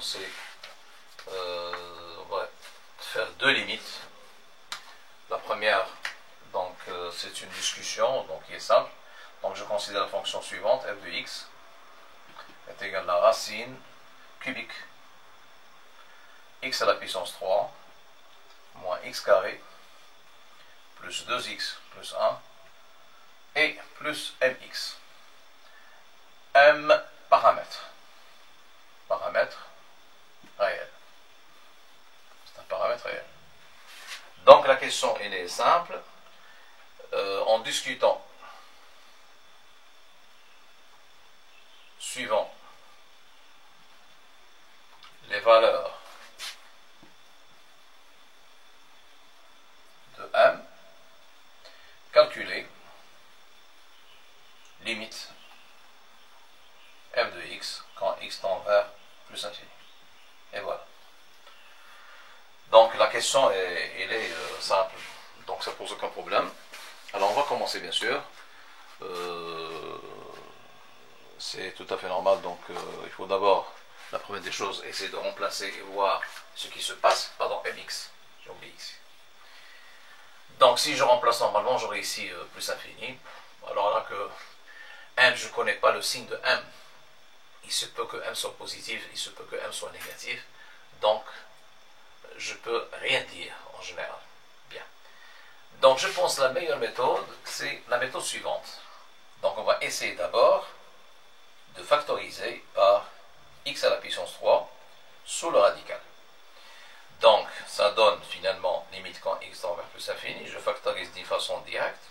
commencer, on va faire deux limites. La première, donc c'est une discussion, donc qui est simple. Donc je considère la fonction suivante, f de x est égal à la racine cubique x à la puissance 3 moins x carré plus 2x plus 1 et plus mx. M paramètre réel. C'est un paramètre réel. Donc la question elle est simple. En discutant suivant les valeurs de m, calculer limite f de x quand x tend vers plus infini. Et voilà. Donc la question elle est simple, donc ça pose aucun problème. Alors on va commencer bien sûr. C'est tout à fait normal, donc il faut d'abord, la première des choses, essayer de remplacer et voir ce qui se passe. Pardon, mx, j'ai oublié ici. Donc si je remplace normalement, j'aurai ici plus infini. Alors là que m, je ne connais pas le signe de m. Il se peut que m soit positif, il se peut que m soit négatif. Donc je peux rien dire en général. Bien. Donc je pense que la meilleure méthode, c'est la méthode suivante. Donc on va essayer d'abord de factoriser par x à la puissance 3 sous le radical. Donc ça donne finalement limite quand x tend vers plus infini. Je factorise d'une façon directe.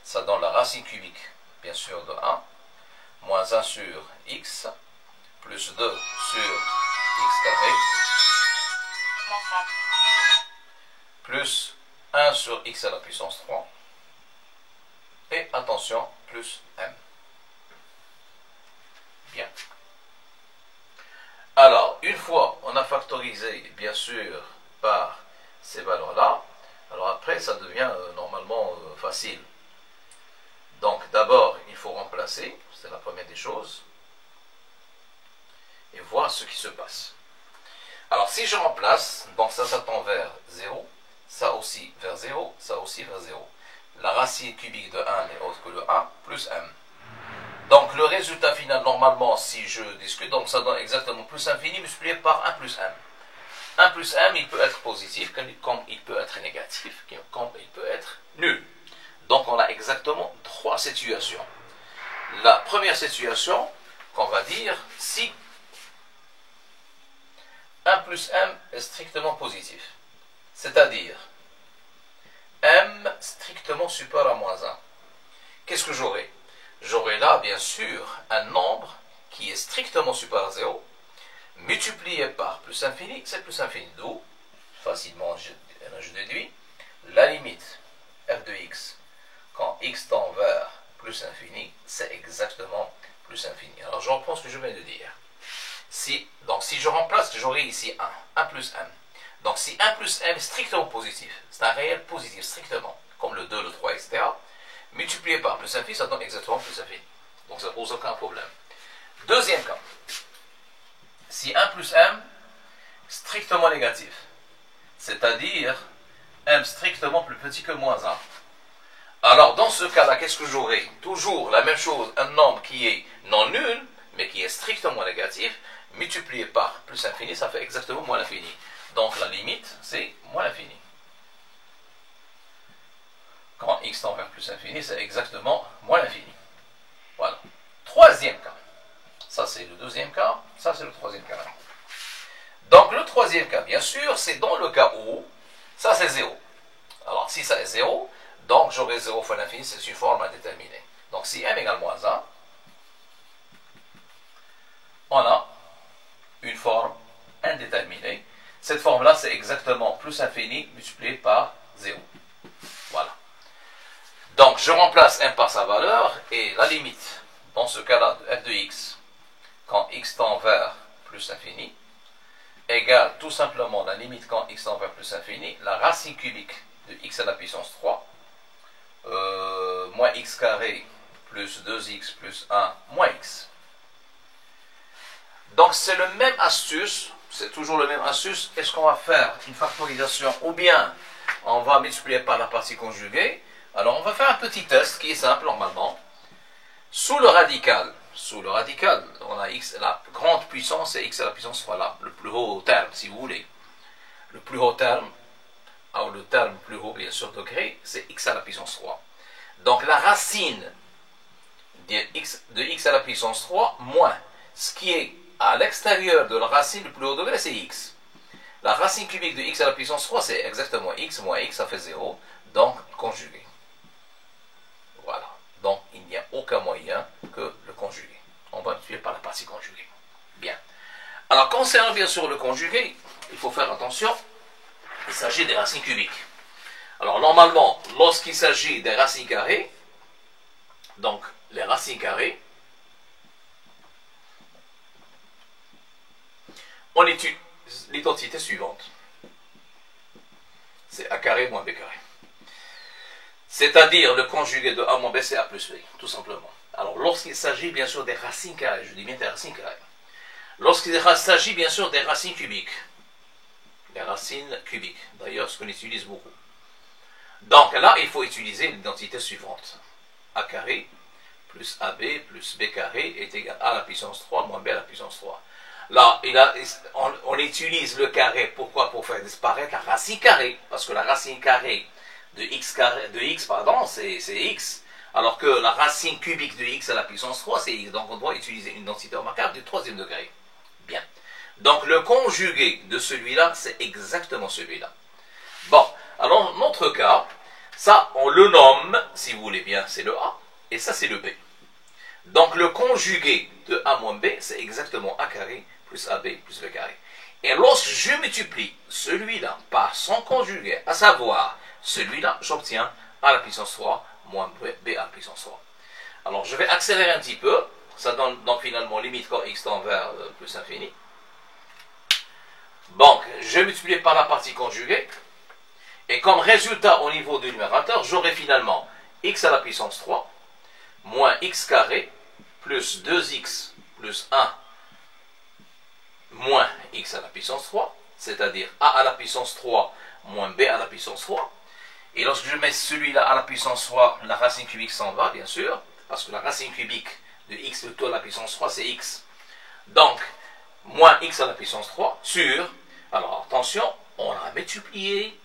Ça donne la racine cubique, bien sûr, de 1, moins 1 sur x, plus 2 sur x carré, plus 1 sur x à la puissance 3, et attention, plus m. Bien. Alors, une fois on a factorisé, bien sûr, par ces valeurs-là, alors après, ça devient normalement facile. Donc, d'abord, il faut remplacer, c'est la première des choses, et voir ce qui se passe. Alors, si je remplace, donc ça tend vers 0, ça aussi vers 0, ça aussi vers 0. La racine cubique de 1 n'est autre que le 1, plus m. Donc le résultat final, normalement, si je discute, donc ça donne exactement plus infini multiplié par 1 plus m. 1 plus m, il peut être positif, comme il peut être négatif, comme il peut être nul. Donc on a exactement trois situations. La première situation, qu'on va dire, si 1 plus m est strictement positif, c'est-à-dire m strictement supérieur à moins 1, qu'est-ce que j'aurai? J'aurai là, bien sûr, un nombre qui est strictement supérieur à 0, multiplié par plus infini, c'est plus infini. D'où, facilement, je déduis, la limite f de x, quand x tend vers plus infini, c'est exactement plus infini. Alors, je reprends ce que je viens de dire. Donc, si je remplace, j'aurai ici 1 plus m. Donc, si 1 plus m est strictement positif, c'est un réel positif strictement, comme le 2, le 3, etc., multiplié par plus infini, ça donne exactement plus infini. Donc ça ne pose aucun problème. Deuxième cas. Si 1 plus m strictement négatif, c'est-à-dire m strictement plus petit que moins 1. Alors dans ce cas-là, qu'est-ce que j'aurai? Toujours la même chose, un nombre qui est non nul, mais qui est strictement négatif, multiplié par plus infini, ça fait exactement moins l'infini. Donc la limite, c'est moins l'infini. Quand x tend vers plus infini, c'est exactement moins l'infini. Voilà. Troisième cas. Ça, c'est le deuxième cas. Ça, c'est le troisième cas. Donc, le troisième cas, bien sûr, c'est dans le cas où ça, c'est 0. Alors, si ça est 0, donc j'aurai 0 fois l'infini, c'est une forme indéterminée. Donc, si m égale moins 1, on a une forme indéterminée. Cette forme-là, c'est exactement plus infini multiplié par 0. Voilà. Donc, je remplace m par sa valeur et la limite, dans ce cas-là, de f de x, quand x tend vers plus infini, égale tout simplement la limite quand x tend vers plus infini, la racine cubique de x à la puissance 3, moins x carré plus 2x plus 1 moins x. Donc, c'est le même astuce, c'est toujours le même astuce. Est-ce qu'on va faire une factorisation ou bien on va multiplier par la partie conjuguée? Alors, on va faire un petit test qui est simple normalement. Sous le radical, on a x, la grande puissance et x à la puissance 3, là, le plus haut terme, si vous voulez. Le plus haut terme, alors le terme plus haut, bien sûr, degré, c'est x à la puissance 3. Donc, la racine de x à la puissance 3 moins ce qui est à l'extérieur de la racine du plus haut degré, c'est x. La racine cubique de x à la puissance 3, c'est exactement x moins x, ça fait 0, donc conjugué. Voilà. Donc, il n'y a aucun moyen que le conjugué. On va multiplier par la partie conjuguée. Bien. Alors, concernant bien sûr le conjugué, il faut faire attention, il s'agit des racines cubiques. Alors, normalement, lorsqu'il s'agit des racines carrées, donc les racines carrées, on étudie l'identité suivante. C'est a carré moins b carré. C'est-à-dire le conjugué de a moins b, c'est a plus b, tout simplement. Alors, lorsqu'il s'agit bien sûr des racines carrées, je dis bien des racines carrées, lorsqu'il s'agit bien sûr des racines cubiques, d'ailleurs, ce qu'on utilise beaucoup. Donc là, il faut utiliser l'identité suivante. A carré plus AB plus B carré est égal à la puissance 3 moins B à la puissance 3. Là, on utilise le carré, pourquoi? Pour faire disparaître la racine carrée, parce que la racine carrée de x, c'est x, alors que la racine cubique de x à la puissance 3, c'est x. Donc on doit utiliser une identité remarquable du troisième degré. Bien. Donc le conjugué de celui-là, c'est exactement celui-là. Bon, alors notre cas, ça on le nomme, si vous voulez bien, c'est le a, et ça c'est le b. Donc le conjugué de a moins b, c'est exactement a carré plus ab plus b carré. Et lorsque je multiplie celui-là par son conjugué, à savoir celui-là, j'obtiens a à la puissance 3 moins b à la puissance 3. Alors je vais accélérer un petit peu, ça donne donc finalement limite quand x tend vers plus infini. Donc je multiplie par la partie conjuguée, et comme résultat au niveau du numérateur, j'aurai finalement x à la puissance 3 moins x carré plus 2x plus 1 moins x à la puissance 3, c'est-à-dire a à la puissance 3 moins b à la puissance 3. Et lorsque je mets celui-là à la puissance 3, la racine cubique s'en va, bien sûr, parce que la racine cubique de x de tout à la puissance 3, c'est x. Donc, moins x à la puissance 3 sur, alors attention, on a multiplié,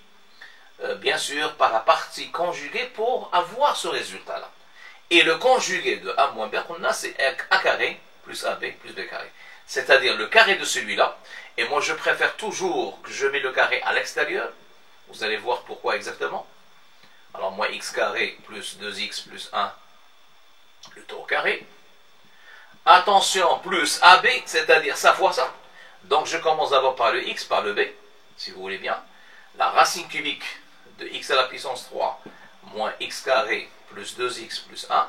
bien sûr, par la partie conjuguée pour avoir ce résultat-là. Et le conjugué de a moins b qu'on a, c'est a carré plus ab plus b carré. C'est-à-dire le carré de celui-là. Et moi, je préfère toujours que je mets le carré à l'extérieur. Vous allez voir pourquoi exactement. Alors, moins x carré plus 2x plus 1, le tout au carré. Attention, plus ab, c'est-à-dire ça fois ça. Donc, je commence d'abord par le x, par le b, si vous voulez bien. La racine cubique de x à la puissance 3 moins x carré plus 2x plus 1,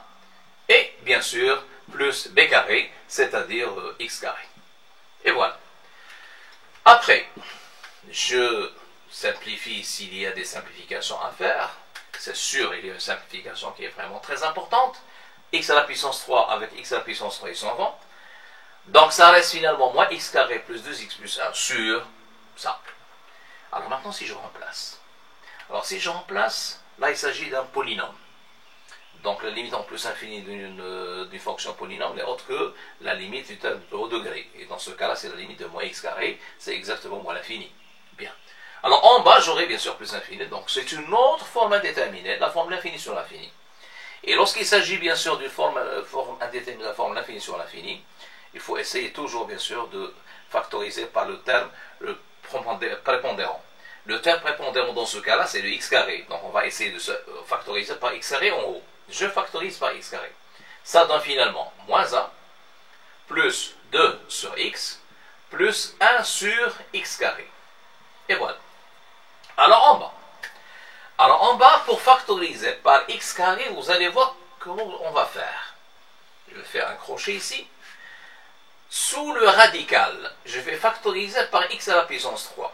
et bien sûr, plus b carré, c'est-à-dire x carré. Et voilà. Après, je simplifie s'il y a des simplifications à faire. C'est sûr, il y a une simplification qui est vraiment très importante. X à la puissance 3 avec x à la puissance 3, ils s'en vont. Donc ça reste finalement moins x carré plus 2x plus 1 sur ça. Alors maintenant, si je remplace. Alors si je remplace, là il s'agit d'un polynôme. Donc la limite en plus infinie d'une fonction polynôme n'est autre que la limite du terme de haut degré. Et dans ce cas-là, c'est la limite de moins x carré, c'est exactement moins l'infini. Bien. Alors en bas, j'aurai bien sûr plus infini, donc c'est une autre forme indéterminée, la forme l'infini sur l'infini. Et lorsqu'il s'agit bien sûr d'une forme indéterminée, la forme l'infini sur l'infini, il faut essayer toujours bien sûr de factoriser par le terme le prépondérant. Le terme prépondérant dans ce cas-là, c'est le x carré. Donc on va essayer de se factoriser par x carré en haut. Je factorise par x carré. Ça donne finalement moins 1 plus 2 sur x plus 1 sur x carré. Et voilà. Alors en bas, pour factoriser par x carré, vous allez voir comment on va faire. Je vais faire un crochet ici. Sous le radical, je vais factoriser par x à la puissance 3.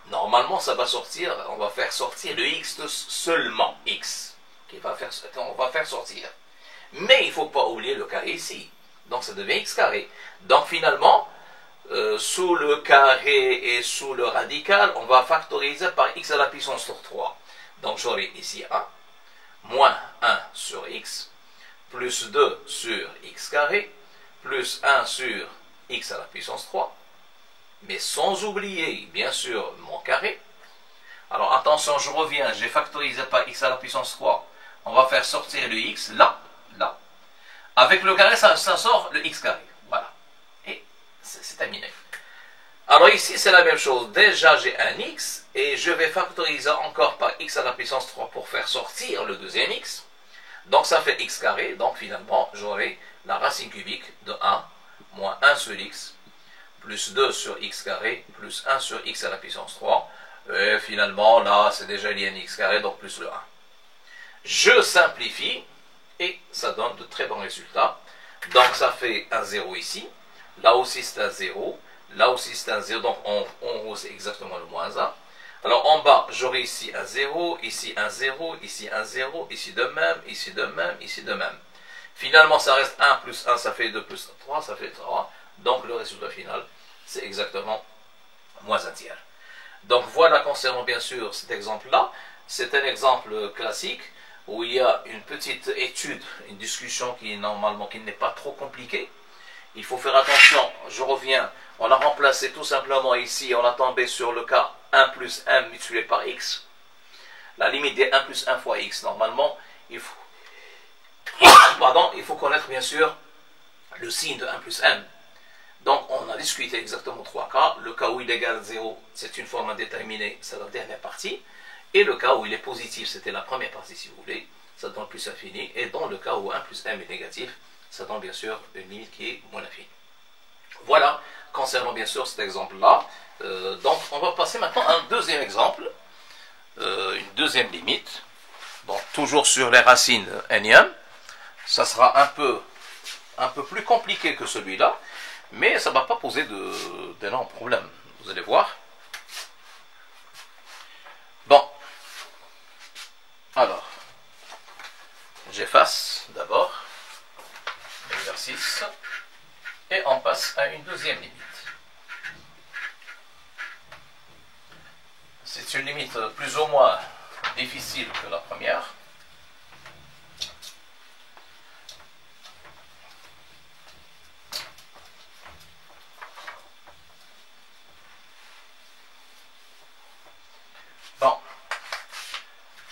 Normalement, ça va sortir, on va faire sortir le x de seulement x. On va faire sortir. Mais il ne faut pas oublier le carré ici. Donc ça devient x carré. Donc finalement, sous le carré et sous le radical, on va factoriser par x à la puissance sur 3. Donc j'aurai ici 1, moins 1 sur x, plus 2 sur x carré, plus 1 sur x à la puissance 3, mais sans oublier, bien sûr, mon carré. Alors attention, je reviens, j'ai factorisé par x à la puissance 3. On va faire sortir le x, là, là. Avec le carré, ça sort le x carré. Voilà. Et c'est terminé. Alors ici, c'est la même chose. Déjà, j'ai un x, et je vais factoriser encore par x à la puissance 3 pour faire sortir le deuxième x. Donc ça fait x carré, donc finalement, j'aurai la racine cubique de 1, moins 1 sur x, plus 2 sur x carré, plus 1 sur x à la puissance 3. Et finalement, là, c'est déjà lié à x carré, donc plus le 1. Je simplifie, et ça donne de très bons résultats. Donc, ça fait un 0 ici. Là aussi, c'est un 0. Là aussi, c'est un 0. Donc, en haut, c'est exactement le moins 1. Alors, en bas, j'aurai ici un 0, ici un 0, ici un 0, ici de même, ici de même, ici de même. Finalement, ça reste 1 plus 1, ça fait 2 plus 3, ça fait 3. Donc, le résultat final, c'est exactement moins un tiers. Donc voilà, concernant bien sûr cet exemple-là, c'est un exemple classique où il y a une petite étude, une discussion qui normalement qui n'est pas trop compliquée. Il faut faire attention, je reviens, on a remplacé tout simplement ici, on a tombé sur le cas 1 plus m multiplié par x. La limite des 1 plus 1 fois x, normalement, il faut connaître bien sûr le signe de 1 plus m. Donc, on a discuté exactement 3 cas. Le cas où il est égal à 0, c'est une forme indéterminée, c'est la dernière partie. Et le cas où il est positif, c'était la première partie, si vous voulez. Ça donne plus infini. Et dans le cas où 1 plus m est négatif, ça donne bien sûr une limite qui est moins infinie. Voilà, concernant bien sûr cet exemple-là. Donc, on va passer maintenant à un deuxième exemple. Une deuxième limite. Donc, toujours sur les racines énième. Ça sera un peu plus compliqué que celui-là. Mais ça ne va pas poser d'énormes problèmes. Vous allez voir. Bon. Alors. J'efface d'abord l'exercice. Et on passe à une deuxième limite. C'est une limite plus ou moins difficile que la première. Bon.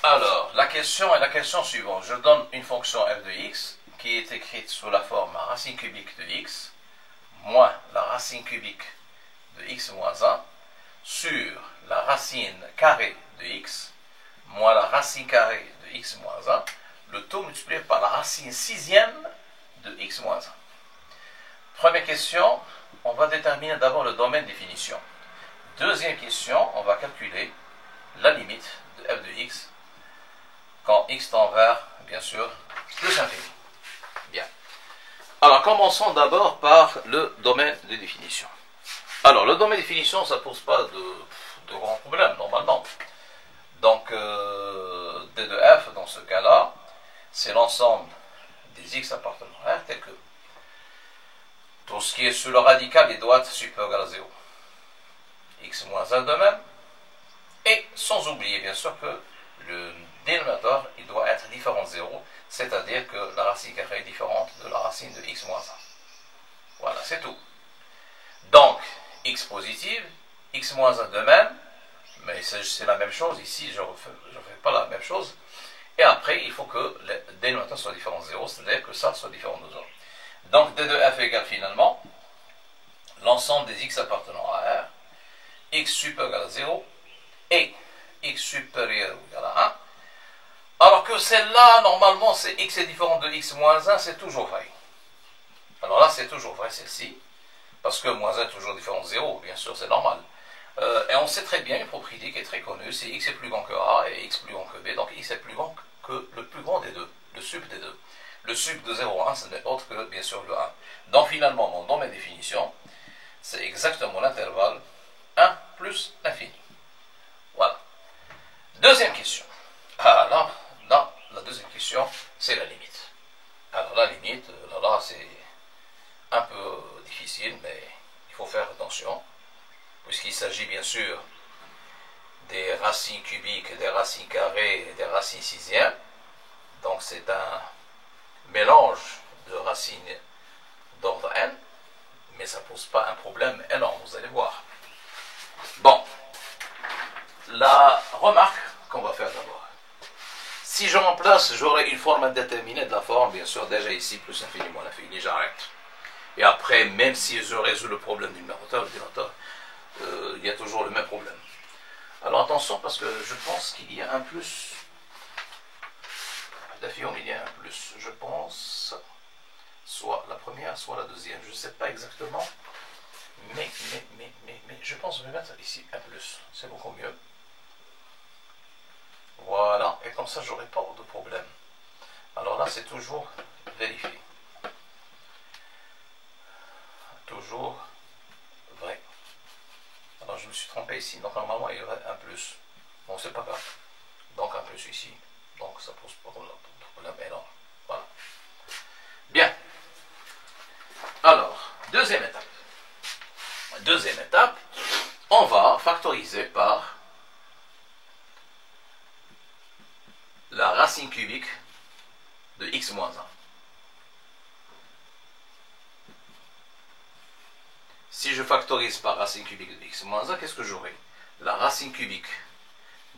Alors, la question est la question suivante. Je donne une fonction f de x qui est écrite sous la forme racine cubique de x moins la racine cubique de x moins 1 sur la racine carrée de x moins la racine carrée de x moins 1, le tout multiplié par la racine sixième de x moins 1. Première question, on va déterminer d'abord le domaine de définition. Deuxième question, on va calculer la limite de f de x quand x tend vers, bien sûr, plus infini. Bien. Alors, commençons d'abord par le domaine de définition. Alors, le domaine de définition, ça ne pose pas de grands problèmes, normalement. Donc, D de f, dans ce cas-là, c'est l'ensemble des x appartenant à R, tel que tout ce qui est sur le radical, il doit être supérieur ou égal à 0. X moins 1 de même. Et sans oublier, bien sûr, que le dénominateur, il doit être différent de 0, c'est-à-dire que la racine carrée est différente de la racine de x moins 1. Voilà, c'est tout. Donc, x positive, x moins 1 de même, mais c'est la même chose, ici je ne fais pas la même chose, et après il faut que le dénominateur soit différent de 0, c'est-à-dire que ça soit différent de 0. Donc d de f égale finalement l'ensemble des x appartenant à R, x supérieur ou égal à 0, et x supérieur ou égal à 1, alors que celle-là, normalement, c'est x est différent de x moins 1, c'est toujours vrai. Alors là, c'est toujours vrai, celle-ci, parce que moins 1 est toujours différent de 0, bien sûr, c'est normal. Et on sait très bien une propriété qui est très connue, c'est x est plus grand que a et x plus grand que b, donc x est plus grand que le plus grand des deux, le sup des deux. Le sup de 0 à 1, ce n'est autre que, bien sûr, le 1. Donc finalement, mon domaine de définition, c'est exactement l'intervalle 1 plus l'infini. Voilà. Deuxième question. Ah, là, la deuxième question, c'est la limite. Alors la limite, là, c'est un peu difficile, mais il il faut faire attention, puisqu'il s'agit bien sûr des racines cubiques, des racines carrées et des racines sixièmes. Donc c'est un mélange de racines d'ordre n, mais ça ne pose pas un problème énorme, vous allez voir. Bon, la remarque qu'on va faire d'abord. Si je remplace, j'aurai une forme indéterminée de la forme, bien sûr, déjà ici, plus infini moins l'infini, j'arrête. Et après, même si je résous le problème du numérateur, il y a toujours le même problème. Alors attention, parce que je pense qu'il y a un plus. La fion, il y a un plus. Je pense, soit la première, soit la deuxième. Je ne sais pas exactement. Mais je pense que je vais mettre ici un plus. C'est beaucoup mieux. Voilà. Et comme ça, je n'aurai pas de problème. Alors là, c'est toujours vérifié. Toujours vrai. Alors je me suis trompé ici. Donc normalement, il y aurait un plus. Bon, c'est pas grave. Donc un plus ici. Donc ça pose pas de problème énorme. Voilà. Bien. Alors, deuxième étape. Deuxième étape, on va factoriser par la racine cubique de x moins 1. Si je factorise par racine cubique de x moins 1, qu'est-ce que j'aurai? La racine cubique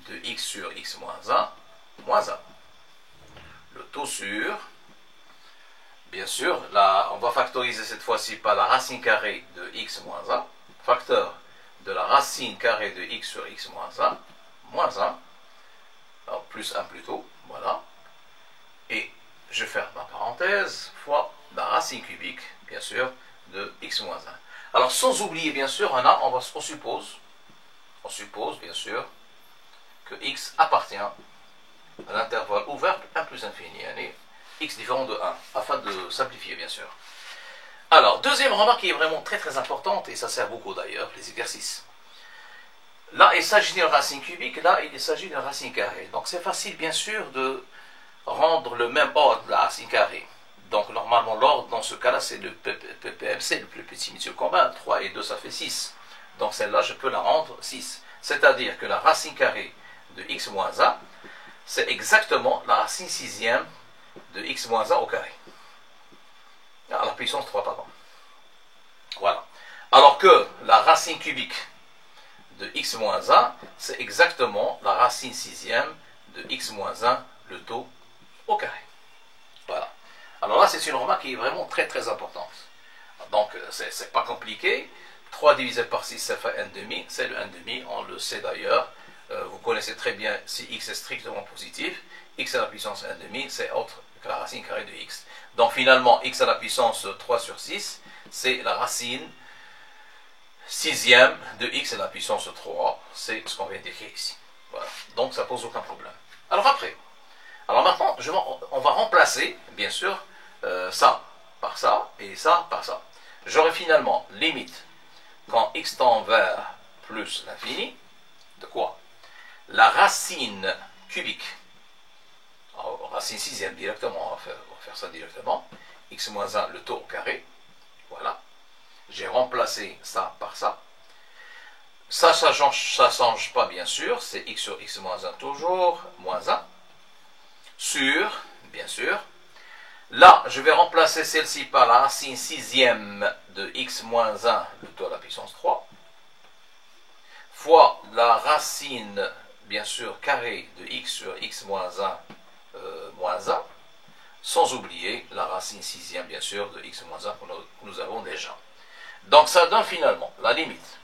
de x sur x moins 1, moins 1. Le tout sur, bien sûr, là, on va factoriser cette fois-ci par la racine carrée de x moins 1, facteur de la racine carrée de x sur x moins 1, moins 1, alors plus 1 plutôt, voilà. Et je ferme ma parenthèse, fois la racine cubique, bien sûr, de x moins 1. Alors, sans oublier, bien sûr, on suppose, bien sûr, que x appartient à l'intervalle ouvert 1 plus infini, x différent de 1, afin de simplifier, bien sûr. Alors, deuxième remarque qui est vraiment très très importante, et ça sert beaucoup d'ailleurs, les exercices. Là, il s'agit d'une racine cubique, là, il s'agit d'une racine carrée. Donc, c'est facile, bien sûr, de rendre le même ordre de la racine carrée. Donc, normalement, l'ordre, dans ce cas-là, c'est le PPMC, le plus petit mutuel commun. 3 et 2, ça fait 6. Donc, celle-là, je peux la rendre 6. C'est-à-dire que la racine carrée de x moins 1, c'est exactement la racine sixième de x moins 1 au carré. À la puissance 3, pardon. Voilà. Alors que la racine cubique de x moins 1, c'est exactement la racine sixième de x moins 1, le tout au carré. Voilà. Alors là, c'est une remarque qui est vraiment très très importante. Donc, c'est pas compliqué. 3 divisé par 6, ça fait 1,5. C'est le 1,5, on le sait d'ailleurs. Vous connaissez très bien si x est strictement positif. X à la puissance 1,5, c'est autre que la racine carrée de x. Donc finalement, x à la puissance 3 sur 6, c'est la racine sixième de x à la puissance 3. C'est ce qu'on vient d'écrire ici. Voilà. Donc ça pose aucun problème. Alors après, maintenant, on va remplacer, bien sûr, ça par ça et ça par ça. J'aurai finalement limite quand x tend vers plus l'infini, de quoi? La racine cubique, alors, racine sixième directement, on va faire ça directement, x moins 1, le taux au carré, voilà. J'ai remplacé ça par ça. Ça change pas bien sûr, c'est x sur x moins 1 toujours, moins 1, sur, bien sûr. Là, je vais remplacer celle-ci par la racine sixième de x moins 1, le taux à la puissance 3, fois la racine, bien sûr, carrée de x sur x moins 1, moins 1, sans oublier la racine sixième, bien sûr, de x moins 1 que nous avons déjà. Donc, ça donne finalement la limite.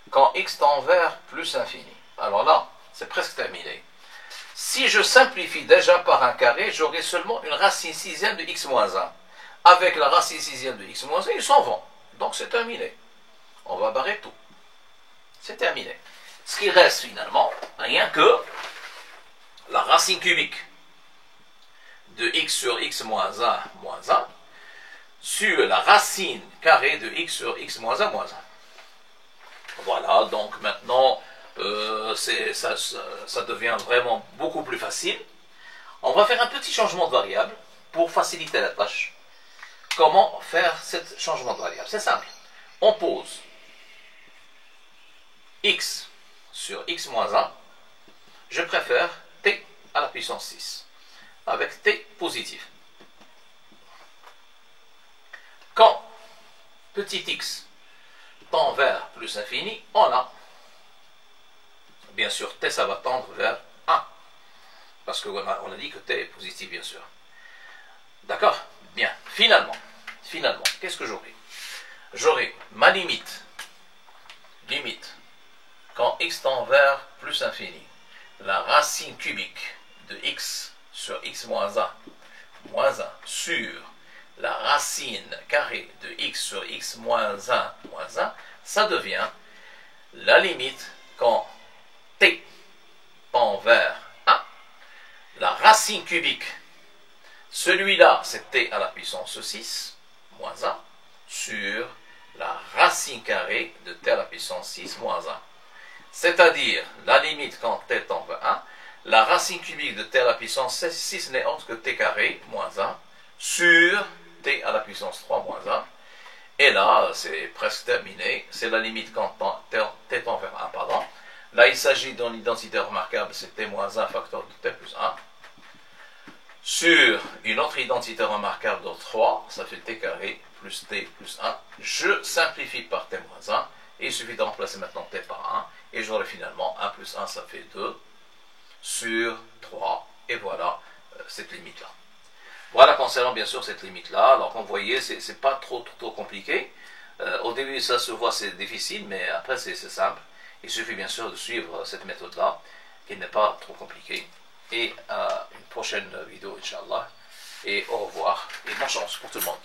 Quand x tend vers plus infini. Alors là, c'est presque terminé. Si je simplifie déjà par un carré, j'aurai seulement une racine sixième de x moins 1. Avec la racine sixième de x moins 1, ils s'en vont. Donc c'est terminé. On va barrer tout. C'est terminé. Ce qui reste finalement, rien que la racine cubique de x sur x moins 1, moins 1, sur la racine carrée de x sur x moins 1, moins 1. Voilà, donc maintenant, ça devient vraiment beaucoup plus facile. On va faire un petit changement de variable pour faciliter la tâche. Comment faire ce changement de variable? C'est simple. on pose x sur x moins 1, je préfère t à la puissance 6, avec t positif. Quand petit x tend vers plus infini, on a, bien sûr, t ça va tendre vers 1, parce qu'on a dit que t est positif, bien sûr. D'accord? Bien, finalement, qu'est-ce que j'aurai? J'aurai ma limite, quand x tend vers plus infini, la racine cubique de x sur x moins 1, sur la racine carrée de x sur x moins 1, ça devient la limite quand t tend vers 1, la racine cubique, celui-là c'est t à la puissance 6, moins 1, sur la racine carrée de t à la puissance 6 moins 1. C'est-à-dire, la limite quand t tend vers 1, la racine cubique de t à la puissance 6 n'est autre que t carré moins 1 sur t à la puissance 3 moins 1. Et là, c'est presque terminé. C'est la limite quand t tend vers 1, pardon. Là, il s'agit d'une identité remarquable, c'est t moins 1 facteur de t plus 1. Sur une autre identité remarquable de 3, ça fait t carré plus t plus 1. Je simplifie par t moins 1. Et il suffit de remplacer maintenant t par 1. Et j'aurai finalement 1 plus 1, ça fait 2 sur 3. Et voilà cette limite-là. Voilà concernant bien sûr cette limite-là. Alors comme vous voyez, c'est pas trop compliqué. Au début, ça se voit, c'est difficile, mais après, c'est simple. Il suffit bien sûr de suivre cette méthode-là, qui n'est pas trop compliquée. Et à une prochaine vidéo, Inch'Allah. Et au revoir. Et bonne chance pour tout le monde.